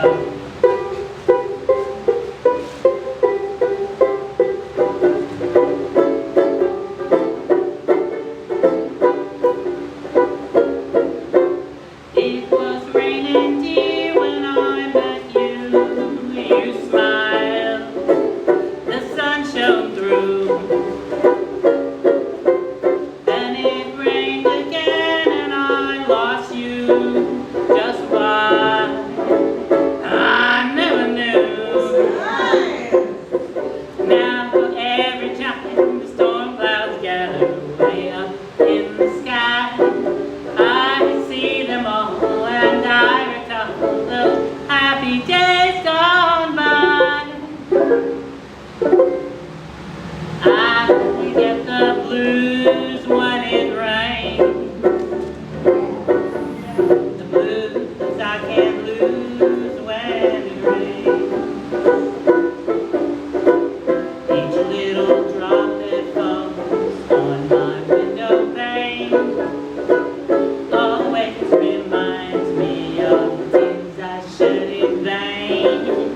It was raining, dear, when I met you. You smiled, the sun shone through. Then it rained again and I lost you. Just why, I never knew. Now every time the storm clouds gather way up in the sky, I see them all and I recall those happy days gone by. I get the blues when it rains, the blues I can't lose when it rains. Each little drop that falls on my window pane always reminds me of the things I shed in vain.